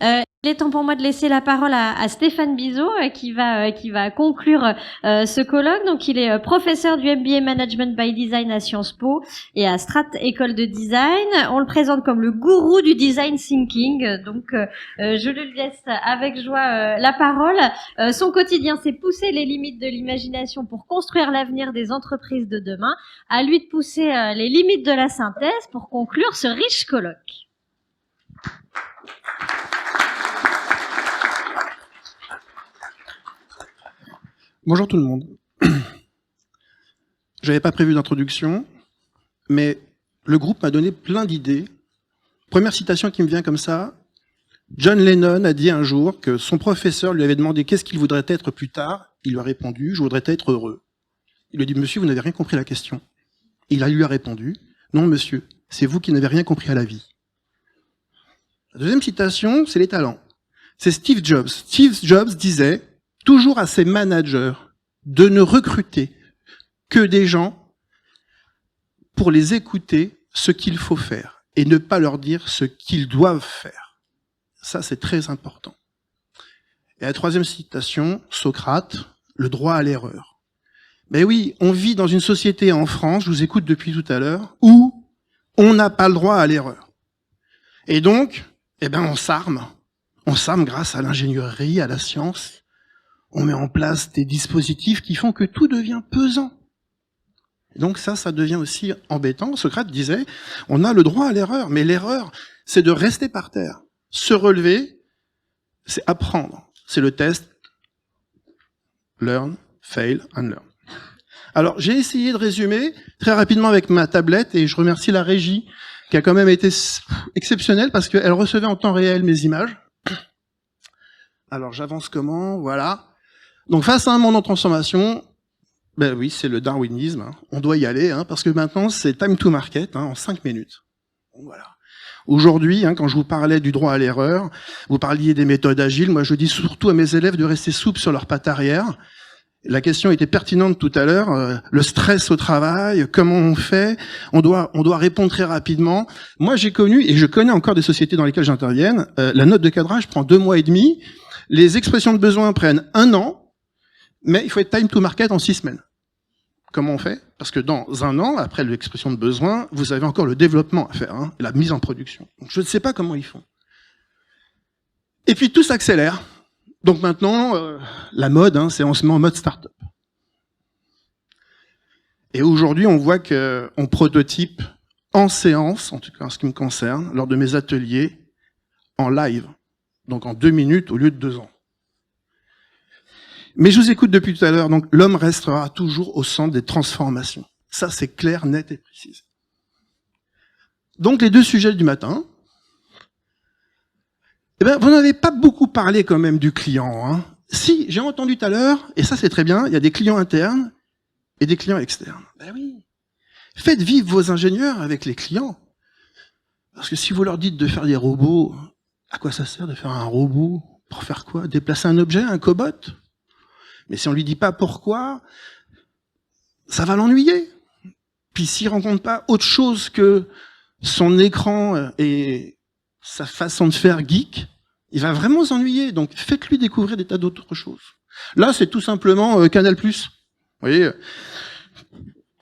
Il est temps pour moi de laisser la parole à Stéphane Bizot qui va conclure ce colloque. Donc, il est professeur du MBA Management by Design à Sciences Po et à Strat École de Design. On le présente comme le gourou du design thinking. Donc, je lui laisse avec joie la parole. Son quotidien, c'est pousser les limites de l'imagination pour construire l'avenir des entreprises de demain. À lui de pousser les limites de la synthèse pour conclure ce riche colloque. Bonjour tout le monde. J'avais pas prévu d'introduction, mais le groupe m'a donné plein d'idées. Première citation qui me vient comme ça. John Lennon a dit un jour que son professeur lui avait demandé qu'est-ce qu'il voudrait être plus tard. Il lui a répondu, je voudrais être heureux. Il lui a dit, monsieur, vous n'avez rien compris à la question. Il lui a répondu, non monsieur, c'est vous qui n'avez rien compris à la vie. La deuxième citation, c'est les talents. C'est Steve Jobs. Steve Jobs disait, toujours à ses managers de ne recruter que des gens pour les écouter ce qu'il faut faire et ne pas leur dire ce qu'ils doivent faire. Ça, c'est très important. Et la troisième citation, Socrate, le droit à l'erreur. Mais oui, on vit dans une société en France, je vous écoute depuis tout à l'heure, où on n'a pas le droit à l'erreur. Et donc, on s'arme. On s'arme grâce à l'ingénierie, à la science. On met en place des dispositifs qui font que tout devient pesant. Et donc ça devient aussi embêtant. Socrate disait, on a le droit à l'erreur, mais l'erreur, c'est de rester par terre. Se relever, c'est apprendre. C'est le test. Learn, fail and learn. Alors, j'ai essayé de résumer très rapidement avec ma tablette et je remercie la régie qui a quand même été exceptionnelle parce qu'elle recevait en temps réel mes images. Alors, j'avance comment? Voilà. Donc, face à un monde en transformation, ben oui, c'est le darwinisme. Hein. On doit y aller, hein, parce que maintenant, c'est time to market, hein, en 5 minutes. Donc, voilà. Aujourd'hui, hein, quand je vous parlais du droit à l'erreur, vous parliez des méthodes agiles. Moi, je dis surtout à mes élèves de rester souples sur leurs pattes arrière. La question était pertinente tout à l'heure. Le stress au travail, comment on fait? On doit répondre très rapidement. Moi, j'ai connu, et je connais encore des sociétés dans lesquelles j'intervienne, la note de cadrage prend 2 mois et demi. Les expressions de besoin prennent 1 an. Mais il faut être time to market en 6 semaines. Comment on fait? Parce que dans 1 an, après l'expression de besoin, vous avez encore le développement à faire, hein, la mise en production. Donc je ne sais pas comment ils font. Et puis tout s'accélère. Donc maintenant, la mode, hein, c'est on se met en mode start-up. Et aujourd'hui, on voit qu'on prototype en séance, en tout cas en ce qui me concerne, lors de mes ateliers, en live. Donc en 2 minutes au lieu de 2 ans. Mais je vous écoute depuis tout à l'heure, donc l'homme restera toujours au centre des transformations. Ça, c'est clair, net et précis. Donc les 2 sujets du matin. Vous n'avez pas beaucoup parlé quand même du client. Hein. Si, j'ai entendu tout à l'heure, et ça c'est très bien, il y a des clients internes et des clients externes. Ben oui. Faites vivre vos ingénieurs avec les clients. Parce que si vous leur dites de faire des robots, à quoi ça sert de faire un robot? Pour faire quoi? Déplacer un objet, un cobot? Mais si on lui dit pas pourquoi, ça va l'ennuyer. Puis s'il rencontre pas autre chose que son écran et sa façon de faire geek, il va vraiment s'ennuyer. Donc faites-lui découvrir des tas d'autres choses. Là, c'est tout simplement Canal+. Vous voyez,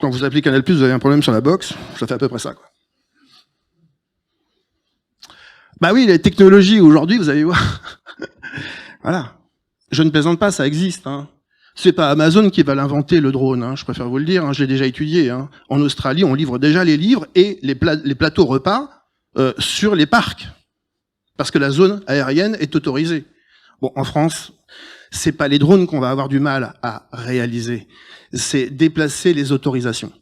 quand vous appelez Canal+, vous avez un problème sur la box, ça fait à peu près ça, quoi. Bah oui, les technologies aujourd'hui, vous allez voir. Voilà. Je ne plaisante pas, ça existe, hein. C'est pas Amazon qui va l'inventer, le drone, hein, je préfère vous le dire, hein, je l'ai déjà étudié. Hein. En Australie, on livre déjà les livres et les plateaux repas sur les parcs, parce que la zone aérienne est autorisée. Bon, en France, c'est pas les drones qu'on va avoir du mal à réaliser, c'est déplacer les autorisations.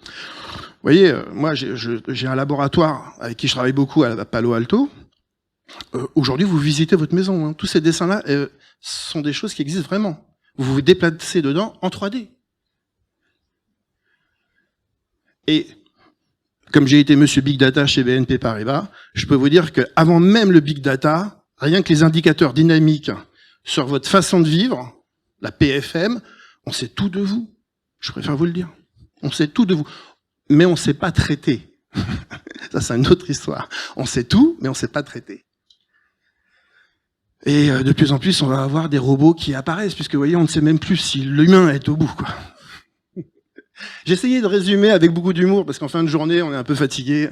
Vous voyez, moi j'ai un laboratoire avec qui je travaille beaucoup à Palo Alto. Aujourd'hui, vous visitez votre maison. Hein. Tous ces dessins-là sont des choses qui existent vraiment. Vous vous déplacez dedans en 3D. Et comme j'ai été monsieur Big Data chez BNP Paribas, je peux vous dire qu'avant même le Big Data, rien que les indicateurs dynamiques sur votre façon de vivre, la PFM, on sait tout de vous. Je préfère vous le dire. On sait tout de vous. Mais on ne sait pas traiter Ça, c'est une autre histoire. On sait tout, mais on ne sait pas traiter. Et de plus en plus, on va avoir des robots qui apparaissent, puisque vous voyez, on ne sait même plus si l'humain est au bout, quoi. J'ai essayé de résumer avec beaucoup d'humour, parce qu'en fin de journée, on est un peu fatigué.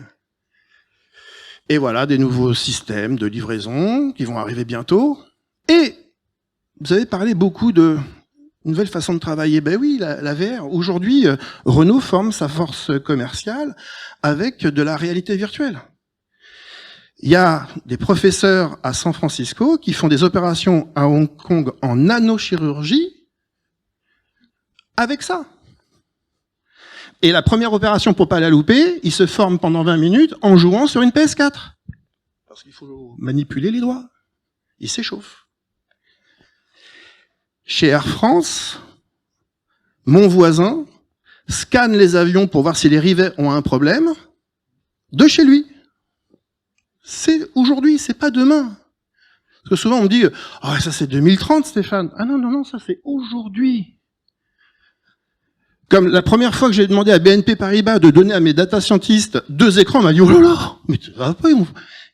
Et voilà, des nouveaux systèmes de livraison qui vont arriver bientôt. Et vous avez parlé beaucoup de nouvelle façon de travailler. Ben oui, la VR. Aujourd'hui, Renault forme sa force commerciale avec de la réalité virtuelle. Il y a des professeurs à San Francisco qui font des opérations à Hong Kong en nanochirurgie avec ça. Et la première opération, pour pas la louper, ils se forment pendant 20 minutes en jouant sur une PS4. Parce qu'il faut manipuler les doigts. Ils s'échauffent. Chez Air France, mon voisin scanne les avions pour voir si les rivets ont un problème de chez lui. C'est aujourd'hui, c'est pas demain. Parce que souvent on me dit « Ah, ça c'est 2030, Stéphane ». Ah non, non, non, ça c'est aujourd'hui. Comme la première fois que j'ai demandé à BNP Paribas de donner à mes data scientists 2 écrans, on m'a dit « Oh là là, mais tu vas pas,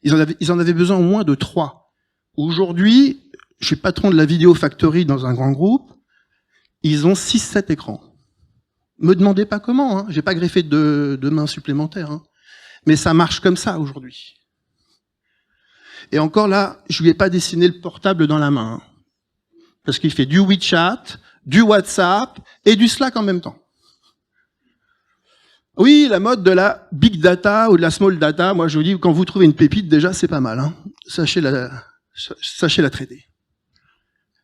ils en avaient besoin au moins de 3 ». Aujourd'hui, je suis patron de la Video Factory dans un grand groupe, ils ont 6-7 écrans. Me demandez pas comment, hein, j'ai pas greffé de mains supplémentaires, hein. Mais ça marche comme ça aujourd'hui. Et encore là, je lui ai pas dessiné le portable dans la main, hein, parce qu'il fait du WeChat, du WhatsApp et du Slack en même temps. Oui, la mode de la big data ou de la small data, moi je vous dis, quand vous trouvez une pépite, déjà c'est pas mal, hein. Sachez la traiter.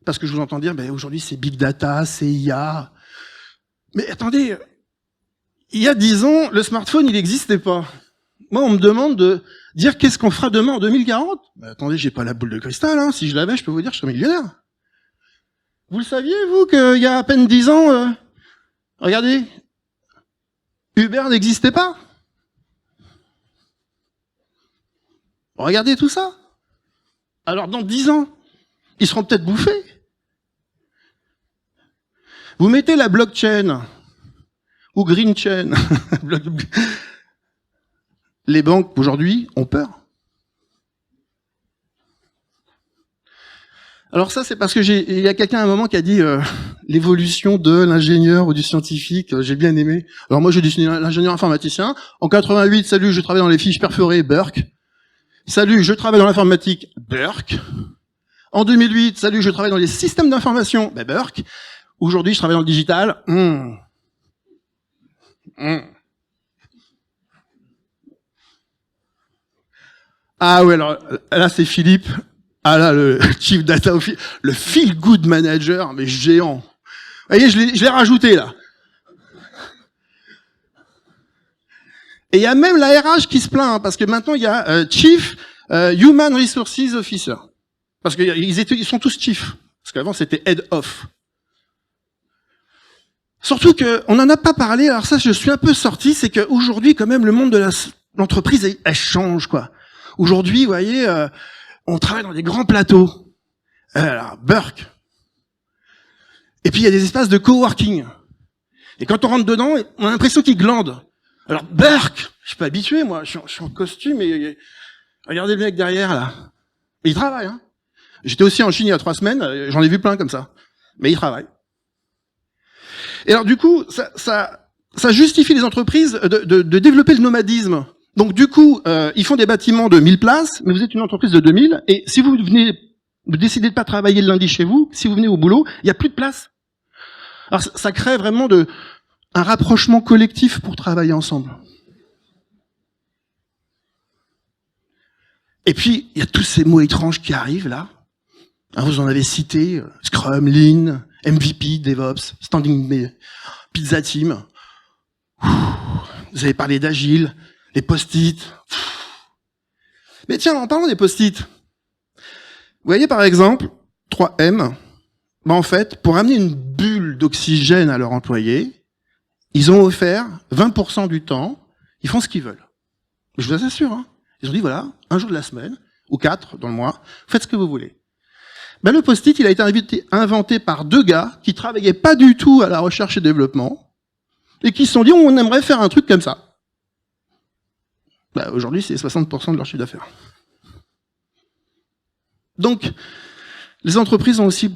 Parce que je vous entends dire, ben, aujourd'hui c'est big data, c'est IA. Mais attendez, il y a 10 ans, le smartphone il n'existait pas. Moi on me demande de dire qu'est-ce qu'on fera demain en 2040. Ben, attendez, j'ai pas la boule de cristal, hein. Si je l'avais, je peux vous dire, je serais millionnaire. Vous le saviez, vous, qu'il y a à peine 10 ans, regardez, Uber n'existait pas. Regardez tout ça. Alors dans 10 ans, ils seront peut-être bouffés. Vous mettez la blockchain ou green chain. Les banques aujourd'hui ont peur. Alors ça, c'est parce que il y a quelqu'un à un moment qui a dit l'évolution de l'ingénieur ou du scientifique, j'ai bien aimé. Alors moi, je suis l'ingénieur informaticien. En 88, salut, je travaille dans les fiches perforées, Burke. Salut, je travaille dans l'informatique, Burke. En 2008, salut, je travaille dans les systèmes d'information, Burke. Aujourd'hui, je travaille dans le digital. Ah ouais, alors là, c'est Philippe. Ah là, le Chief Data Officer, le Feel Good Manager, mais géant. Vous voyez, je l'ai rajouté là. Et il y a même la RH qui se plaint, hein, parce que maintenant il y a Chief Human Resources Officer. Parce qu'ils sont tous chiefs. Parce qu'avant c'était Head of. Surtout qu'on n'en a pas parlé, alors ça je suis un peu sorti, c'est qu'aujourd'hui quand même le monde de l'entreprise, elle change quoi. Aujourd'hui, vous voyez, on travaille dans des grands plateaux. Alors, Burke. Et puis il y a des espaces de coworking. Et quand on rentre dedans, on a l'impression qu'ils glandent. Alors, Burke, je suis pas habitué, moi, je suis en costume et regardez le mec derrière, là. Et il travaille, hein. J'étais aussi en Chine il y a 3 semaines, j'en ai vu plein comme ça. Mais il travaille. Et alors, du coup, ça justifie les entreprises de développer le nomadisme. Donc, du coup, ils font des bâtiments de 1000 places, mais vous êtes une entreprise de 2000, et si vous décidez de pas travailler le lundi chez vous, si vous venez au boulot, il y a plus de place. Alors, ça crée vraiment un rapprochement collectif pour travailler ensemble. Et puis, il y a tous ces mots étranges qui arrivent, là. Hein, vous en avez cité, Scrum, Lean, MVP, DevOps, Standing Pizza Team. Vous avez parlé d'Agile, les post-it. Mais tiens, en parlant des post-it, vous voyez par exemple, 3M, en fait, pour amener une bulle d'oxygène à leurs employés, ils ont offert 20% du temps, ils font ce qu'ils veulent. Je vous assure, hein. Ils ont dit, voilà, un jour de la semaine, ou 4 dans le mois, faites ce que vous voulez. Le post-it, il a été inventé par 2 gars qui travaillaient pas du tout à la recherche et développement, et qui se sont dit, on aimerait faire un truc comme ça. Bah, aujourd'hui, c'est 60% de leur chiffre d'affaires. Donc, les entreprises ont aussi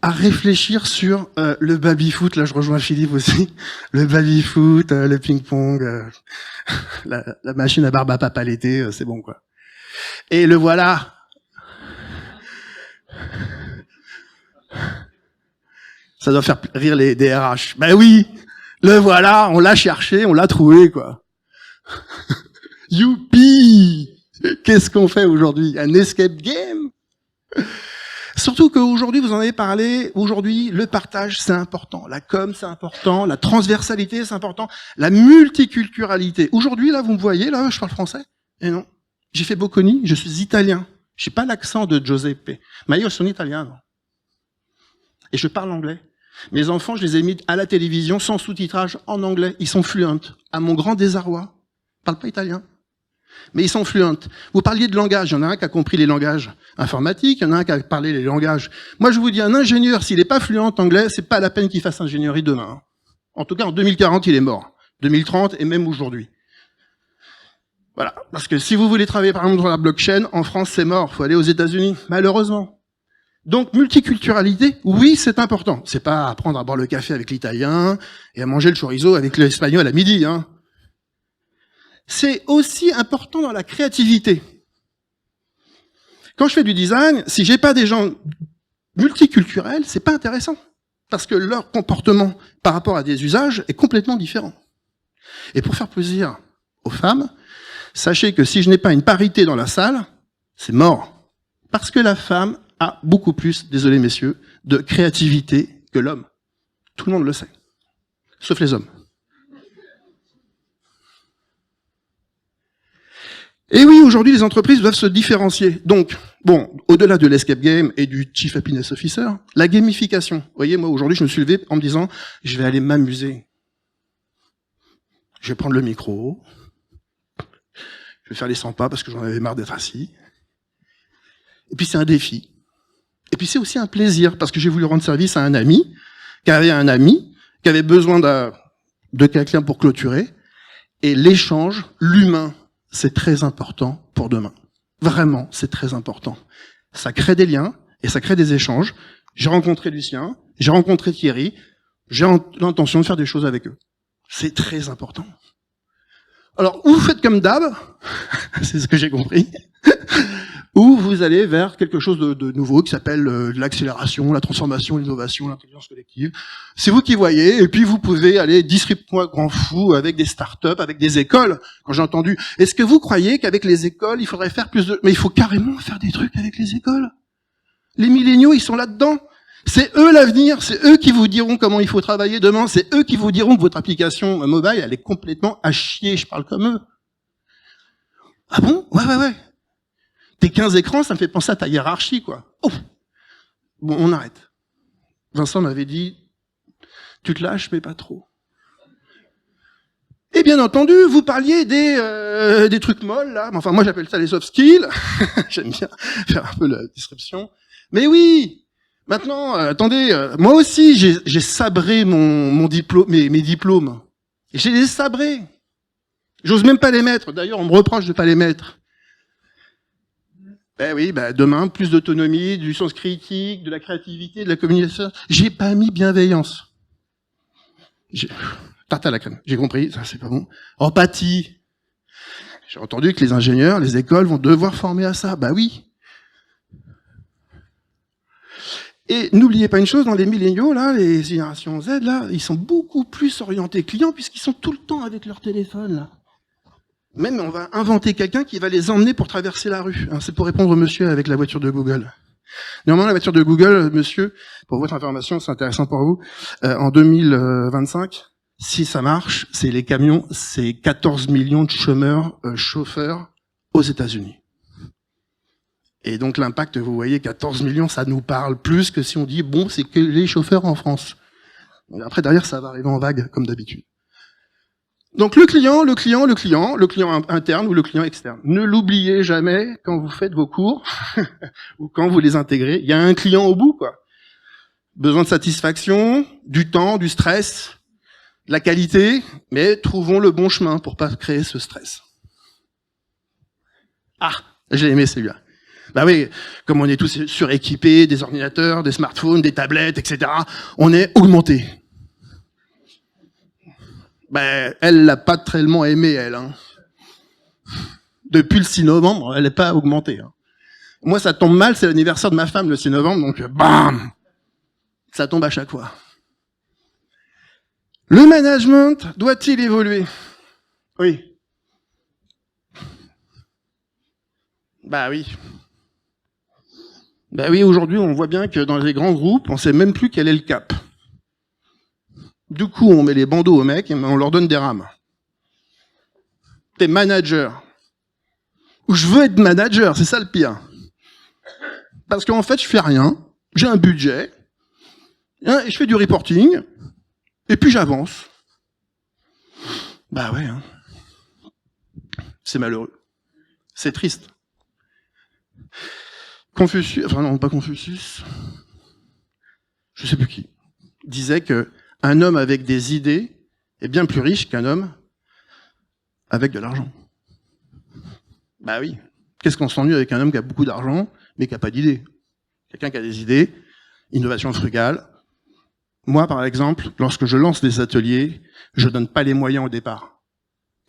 à réfléchir sur le baby-foot. Là, je rejoins Philippe aussi. Le baby-foot, le ping-pong, la machine à barbe à papa l'été, c'est bon, quoi. Et le voilà. Ça doit faire rire les DRH. Ben oui, le voilà, on l'a cherché, on l'a trouvé, quoi. Youpi! Qu'est-ce qu'on fait aujourd'hui? Un escape game? Surtout qu'aujourd'hui, vous en avez parlé, aujourd'hui, le partage, c'est important. La com, c'est important. La transversalité, c'est important. La multiculturalité. Aujourd'hui, là, vous me voyez, là, je parle français. Et non. J'ai fait Bocconi, je suis italien. J'ai pas l'accent de Giuseppe. Ma io sono italiano. Et je parle anglais. Mes enfants, je les ai mis à la télévision sans sous-titrage en anglais. Ils sont fluents. À mon grand désarroi. Ils parlent pas italien. Mais ils sont fluents. Vous parliez de langage. Il y en a un qui a compris les langages informatiques. Il y en a un qui a parlé les langages. Moi, je vous dis, un ingénieur, s'il n'est pas fluent en anglais, c'est pas la peine qu'il fasse ingénierie demain. En tout cas, en 2040, il est mort. 2030 et même aujourd'hui. Voilà. Parce que si vous voulez travailler, par exemple, dans la blockchain, en France, c'est mort. Il faut aller aux États-Unis. Malheureusement. Donc, multiculturalité, oui, c'est important. C'est pas apprendre à boire le café avec l'italien et à manger le chorizo avec l'espagnol à midi, hein. C'est aussi important dans la créativité. Quand je fais du design, si j'ai pas des gens multiculturels, c'est pas intéressant. Parce que leur comportement par rapport à des usages est complètement différent. Et pour faire plaisir aux femmes, sachez que si je n'ai pas une parité dans la salle, c'est mort. Parce que la femme a beaucoup plus, désolé messieurs, de créativité que l'homme. Tout le monde le sait. Sauf les hommes. Et oui, aujourd'hui, les entreprises doivent se différencier. Donc, bon, au-delà de l'escape game et du Chief Happiness Officer, la gamification. Vous voyez, moi, aujourd'hui, je me suis levé en me disant, je vais aller m'amuser. Je vais prendre le micro. Je vais faire les 100 pas parce que j'en avais marre d'être assis. Et puis, c'est un défi. Et puis, c'est aussi un plaisir parce que j'ai voulu rendre service à un ami qui avait besoin de quelqu'un pour clôturer. Et l'échange, l'humain, c'est très important pour demain. Vraiment, c'est très important. Ça crée des liens et ça crée des échanges. J'ai rencontré Lucien, j'ai rencontré Thierry, j'ai l'intention de faire des choses avec eux. C'est très important. Alors, ou vous faites comme d'hab, c'est ce que j'ai compris, ou vous allez vers quelque chose de nouveau qui s'appelle l'accélération, la transformation, l'innovation, l'intelligence collective. C'est vous qui voyez, et puis vous pouvez aller disrupt-moi grand fou avec des startups, avec des écoles. Quand j'ai entendu, est-ce que vous croyez qu'avec les écoles, il faudrait faire plus de... Mais il faut carrément faire des trucs avec les écoles. Les milléniaux, ils sont là-dedans. C'est eux l'avenir, c'est eux qui vous diront comment il faut travailler demain, c'est eux qui vous diront que votre application mobile, elle est complètement à chier, je parle comme eux. Ah bon? Ouais. Tes 15 écrans, ça me fait penser à ta hiérarchie, quoi. Oh. Bon, on arrête. Vincent m'avait dit, tu te lâches, mais pas trop. Et bien entendu, vous parliez des trucs molles, là. Enfin, moi, j'appelle ça les soft skills. J'aime bien faire un peu la description. Mais oui! Maintenant, attendez, moi aussi, j'ai sabré mon diplôme, mes diplômes. Et j'ai les sabrés. J'ose même pas les mettre. D'ailleurs, on me reproche de pas les mettre. Ben oui, demain, plus d'autonomie, du sens critique, de la créativité, de la communication. J'ai pas mis bienveillance. Tarte à la crème. J'ai compris, ça c'est pas bon. Empathie. J'ai entendu que les ingénieurs, les écoles vont devoir former à ça. Bah oui. Et n'oubliez pas une chose, dans les milléniaux, là, les générations Z, là, ils sont beaucoup plus orientés clients puisqu'ils sont tout le temps avec leur téléphone, là. Même, on va inventer quelqu'un qui va les emmener pour traverser la rue. C'est pour répondre au monsieur avec la voiture de Google. Néanmoins, la voiture de Google, monsieur, pour votre information, c'est intéressant pour vous, en 2025, si ça marche, c'est les camions, c'est 14 millions de chauffeurs aux États-Unis. Et donc l'impact, vous voyez, 14 millions, ça nous parle plus que si on dit, bon, c'est que les chauffeurs en France. Et après, derrière, ça va arriver en vague, comme d'habitude. Donc le client interne ou le client externe. Ne l'oubliez jamais quand vous faites vos cours ou quand vous les intégrez. Il y a un client au bout, quoi. Besoin de satisfaction, du temps, du stress, de la qualité, mais trouvons le bon chemin pour pas créer ce stress. Ah, j'ai aimé celui-là. Bah oui, comme on est tous suréquipés, des ordinateurs, des smartphones, des tablettes, etc., on est augmenté. Ben, elle l'a pas tellement aimé, elle. Hein. Depuis le 6 novembre, elle n'est pas augmentée. Hein. Moi, ça tombe mal, c'est l'anniversaire de ma femme le 6 novembre, donc bam, ça tombe à chaque fois. Le management doit-il évoluer? Oui. Bah oui. Bah oui, aujourd'hui, on voit bien que dans les grands groupes, on sait même plus quel est le cap. Du coup, on met les bandeaux aux mecs et on leur donne des rames. T'es manager. Ou je veux être manager, c'est ça le pire. Parce qu'en fait, je fais rien, j'ai un budget, et je fais du reporting, et puis j'avance. Bah ouais, hein. C'est malheureux. C'est triste. Confucius, enfin non, pas Confucius, je sais plus qui, disait que un homme avec des idées est bien plus riche qu'un homme avec de l'argent. Bah oui. Qu'est-ce qu'on s'ennuie avec un homme qui a beaucoup d'argent, mais qui n'a pas d'idées? Quelqu'un qui a des idées, innovation frugale. Moi, par exemple, lorsque je lance des ateliers, je donne pas les moyens au départ.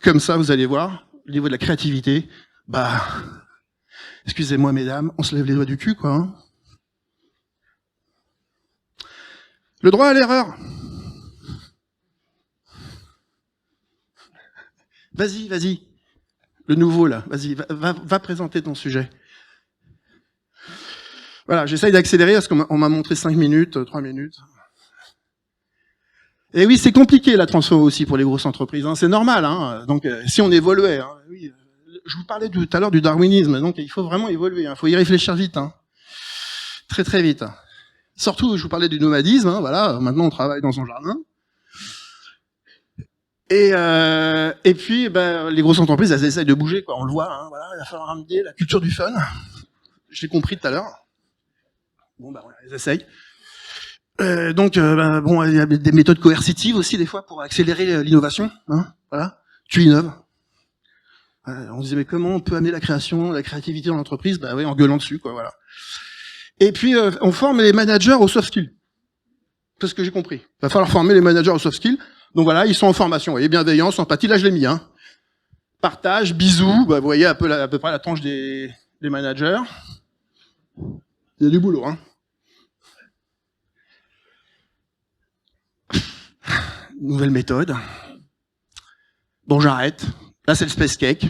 Comme ça, vous allez voir, au niveau de la créativité, bah, excusez-moi mesdames, on se lève les doigts du cul, quoi. Hein. Le droit à l'erreur. Vas-y, vas-y. Le nouveau, là. Vas-y, va présenter ton sujet. Voilà, j'essaye d'accélérer parce qu'on m'a montré 5 minutes, 3 minutes. Et oui, c'est compliqué la transfo aussi pour les grosses entreprises. Hein. C'est normal. Hein. Donc, si on évoluait, hein, oui, je vous parlais tout à l'heure du darwinisme. Donc, il faut vraiment évoluer. Il faut y réfléchir vite, hein. Très très vite. Surtout, je vous parlais du nomadisme. Hein, voilà, maintenant on travaille dans son jardin. Et puis, ben, les grosses entreprises, elles essayent de bouger, quoi. On le voit. Hein, voilà, il va falloir ramener la culture du fun. Je l'ai compris tout à l'heure. Bon, ben, voilà, elles essayent. Ben, bon, il y a des méthodes coercitives aussi des fois pour accélérer l'innovation. Hein, voilà, tu innoves. On disait mais comment on peut amener la création, la créativité dans l'entreprise? Bah oui, en gueulant dessus, quoi. Voilà. Et puis on forme les managers aux soft skills. C'est ce que j'ai compris. Il va falloir former les managers aux soft skills. Donc voilà, ils sont en formation. Vous voyez, bienveillance, empathie. Là, je l'ai mis. Hein. Partage, bisous. Bah, vous voyez à peu près la tranche des managers. Il y a du boulot. Hein. Nouvelle méthode. Bon, j'arrête. Là, c'est le space cake.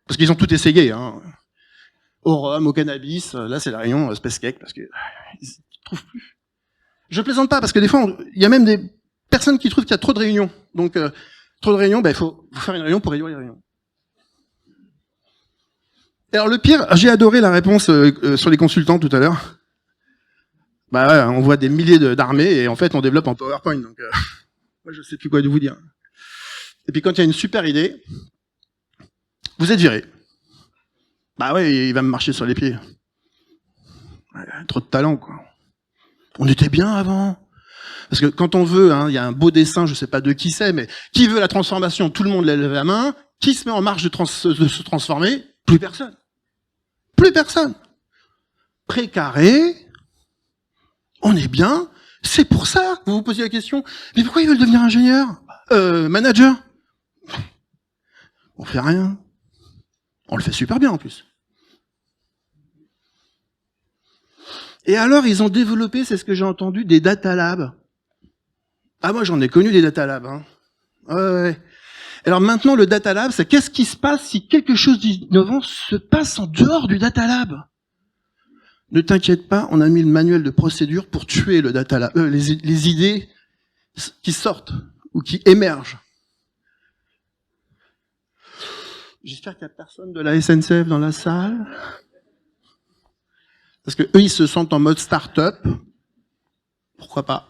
Parce qu'ils ont tout essayé. Hein. Au rhum, au cannabis. Là, c'est la réunion space cake parce que ils trouvent plus. Je plaisante pas parce que des fois, il y a même des personnes qui trouvent qu'il y a trop de réunions. Donc, trop de réunions, ben, il faut faire une réunion pour réduire les réunions. Et alors, le pire, j'ai adoré la réponse sur les consultants tout à l'heure. Bah ouais, on voit des milliers d'armées et en fait, on développe en PowerPoint. Donc, moi, je sais plus quoi de vous dire. Et puis, quand il y a une super idée, vous êtes viré. Bah ouais, il va me marcher sur les pieds. Ouais, trop de talent, quoi. On était bien avant. Parce que quand on veut, hein, il y a un beau dessin, je sais pas de qui c'est, mais qui veut la transformation? Tout le monde lève la main. Qui se met en marche de se transformer? Plus personne. Plus personne. Précaré. On est bien. C'est pour ça que vous vous posez la question. Mais pourquoi ils veulent devenir ingénieur? Manager? On fait rien. On le fait super bien en plus. Et alors, ils ont développé, c'est ce que j'ai entendu, des data labs. Ah, moi, j'en ai connu des data labs. Hein. Ouais. Alors maintenant, le data lab, c'est qu'est-ce qui se passe si quelque chose d'innovant se passe en dehors du data lab? Ne t'inquiète pas, on a mis le manuel de procédure pour tuer le data lab, les idées qui sortent ou qui émergent. J'espère qu'il n'y a personne de la SNCF dans la salle. Parce que eux, ils se sentent en mode start-up. Pourquoi pas?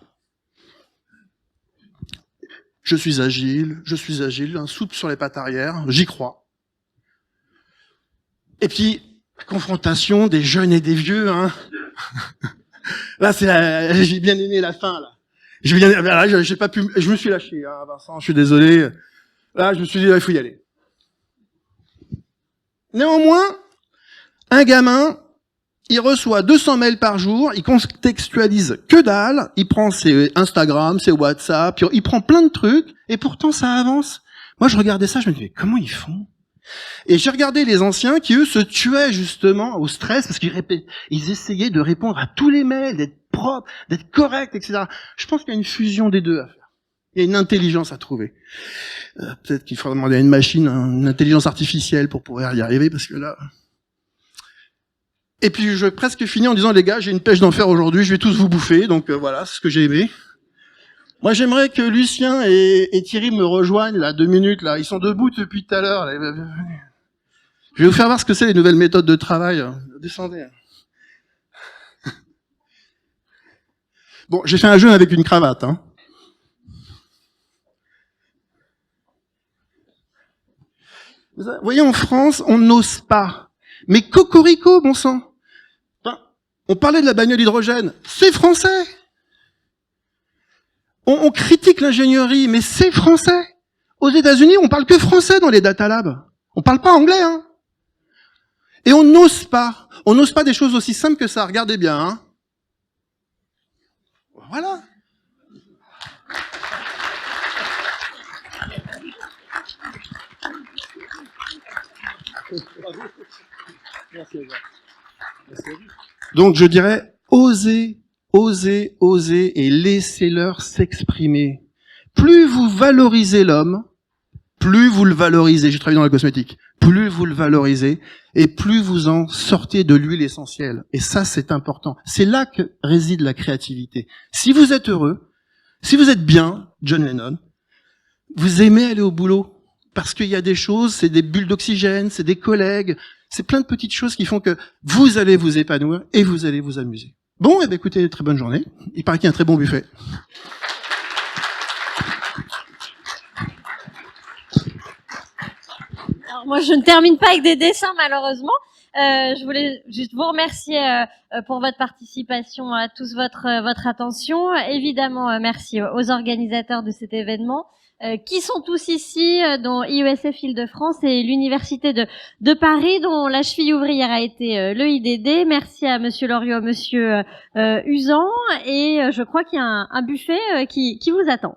Je suis agile, un souple sur les pattes arrière, j'y crois. Et puis, confrontation des jeunes et des vieux, hein. Là, j'ai bien aimé la fin, là. J'ai pas pu, je me suis lâché, hein, Vincent, je suis désolé. Là, je me suis dit, il faut y aller. Néanmoins, Un gamin, il reçoit 200 mails par jour, il contextualise que dalle, il prend ses Instagram, ses WhatsApp, il prend plein de trucs, et pourtant ça avance. Moi, je regardais ça, je me disais, comment ils font? Et j'ai regardé les anciens qui, eux, se tuaient justement au stress parce ils essayaient de répondre à tous les mails, d'être propres, d'être corrects, etc. Je pense qu'il y a une fusion des deux à faire. Il y a une intelligence à trouver. Peut-être qu'il faudra demander à une machine, une intelligence artificielle pour pouvoir y arriver, parce que là... Et puis, je vais presque finir en disant, les gars, j'ai une pêche d'enfer aujourd'hui, je vais tous vous bouffer, donc voilà, c'est ce que j'ai aimé. Moi, j'aimerais que Lucien et Thierry me rejoignent, là, 2 minutes, là. Ils sont debout depuis tout à l'heure. Je vais vous faire voir ce que c'est les nouvelles méthodes de travail. Descendez. Bon, j'ai fait un jeu avec une cravate, hein. Vous voyez, en France, on n'ose pas. Mais cocorico, bon sang. Enfin, on parlait de la bagnole hydrogène. C'est français. On critique l'ingénierie, mais c'est français. Aux États-Unis, on parle que français dans les data labs. On parle pas anglais, hein. Et on n'ose pas. On n'ose pas des choses aussi simples que ça. Regardez bien, hein. Voilà. Donc je dirais, osez, osez, osez et laissez-leur s'exprimer. Plus vous valorisez l'homme, plus vous le valorisez, j'ai travaillé dans la cosmétique, plus vous le valorisez et plus vous en sortez de lui l'essentiel. Et ça, c'est important. C'est là que réside la créativité. Si vous êtes heureux, si vous êtes bien, John Lennon, vous aimez aller au boulot. Parce qu'il y a des choses, c'est des bulles d'oxygène, c'est des collègues, c'est plein de petites choses qui font que vous allez vous épanouir et vous allez vous amuser. Bon, eh bien, écoutez, très bonne journée. Il paraît qu'il y a un très bon buffet. Alors, moi, je ne termine pas avec des dessins, malheureusement. Je voulais juste vous remercier pour votre participation, à tous votre attention. Évidemment, merci aux organisateurs de cet événement. Qui sont tous ici, dont IESF Île-de-France et l'Université de Paris, dont la cheville ouvrière a été le IDD. Merci à Monsieur Loriot, Monsieur Usan, et je crois qu'il y a un buffet qui vous attend.